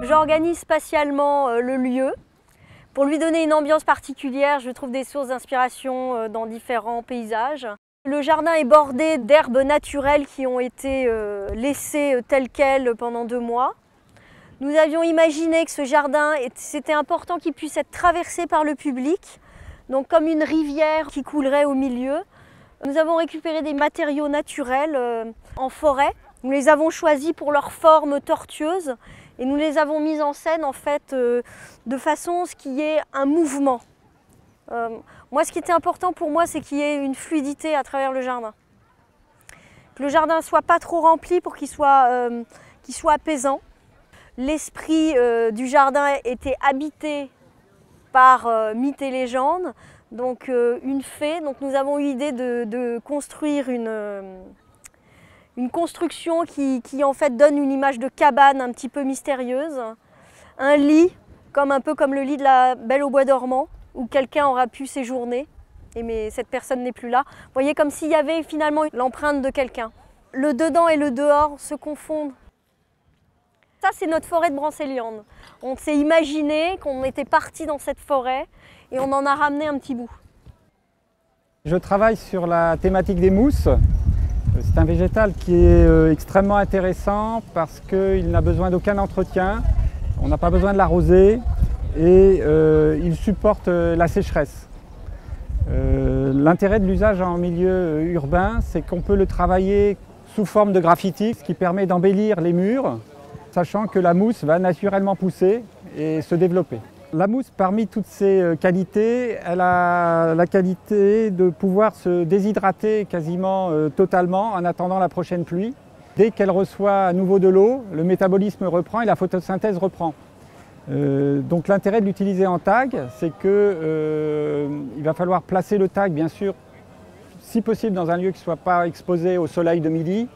J'organise spatialement le lieu. Pour lui donner une ambiance particulière, je trouve des sources d'inspiration dans différents paysages. Le jardin est bordé d'herbes naturelles qui ont été laissées telles quelles pendant 2 mois. Nous avions imaginé que ce jardin, c'était important qu'il puisse être traversé par le public, donc comme une rivière qui coulerait au milieu. Nous avons récupéré des matériaux naturels en forêt. Nous les avons choisis pour leur forme tortueuse et nous les avons mis en scène en fait de façon à ce qu'il y ait un mouvement. Moi, ce qui était important pour moi, c'est qu'il y ait une fluidité à travers le jardin. Que le jardin ne soit pas trop rempli pour qu'il soit apaisant. L'esprit du jardin était habité par mythes et légendes, donc une fée. Donc nous avons eu l'idée de construire une construction qui en fait donne une image de cabane un petit peu mystérieuse. Un lit, un peu comme le lit de la Belle au bois dormant, où quelqu'un aura pu séjourner, mais cette personne n'est plus là. Vous voyez, comme s'il y avait finalement l'empreinte de quelqu'un. Le dedans et le dehors se confondent. Ça, c'est notre forêt de Brancéliande. On s'est imaginé qu'on était parti dans cette forêt et on en a ramené un petit bout. Je travaille sur la thématique des mousses. C'est un végétal qui est extrêmement intéressant parce qu'il n'a besoin d'aucun entretien. On n'a pas besoin de l'arroser et il supporte la sécheresse. L'intérêt de l'usage en milieu urbain, c'est qu'on peut le travailler sous forme de graffiti, ce qui permet d'embellir les murs, sachant que la mousse va naturellement pousser et se développer. La mousse, parmi toutes ses qualités, elle a la qualité de pouvoir se déshydrater quasiment totalement en attendant la prochaine pluie. Dès qu'elle reçoit à nouveau de l'eau, le métabolisme reprend et la photosynthèse reprend. Donc l'intérêt de l'utiliser en tag, c'est qu'il va falloir placer le tag, bien sûr, si possible dans un lieu qui ne soit pas exposé au soleil de midi,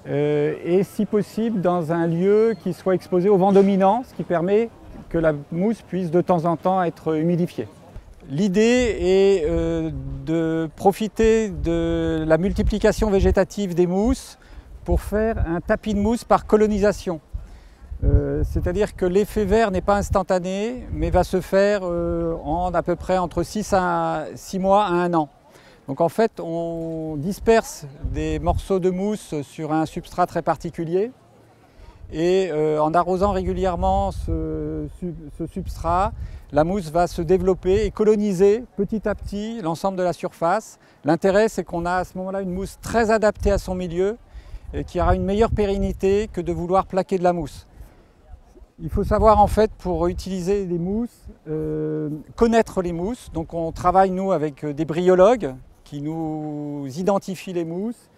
et si possible dans un lieu qui soit exposé au vent dominant, ce qui permet que la mousse puisse de temps en temps être humidifiée. L'idée est de profiter de la multiplication végétative des mousses pour faire un tapis de mousse par colonisation. C'est-à-dire que l'effet vert n'est pas instantané, mais va se faire en à peu près entre 6 mois à 1 an. Donc en fait, on disperse des morceaux de mousse sur un substrat très particulier et en arrosant régulièrement ce substrat, la mousse va se développer et coloniser petit à petit l'ensemble de la surface. L'intérêt, c'est qu'on a à ce moment-là une mousse très adaptée à son milieu et qui aura une meilleure pérennité que de vouloir plaquer de la mousse. Il faut savoir en fait, pour utiliser les mousses, connaître les mousses. Donc on travaille nous avec des bryologues qui nous identifient les mousses.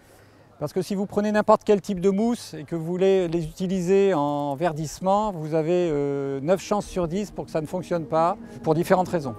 Parce que si vous prenez n'importe quel type de mousse et que vous voulez les utiliser en verdissement, vous avez 9 chances sur 10 pour que ça ne fonctionne pas, pour différentes raisons.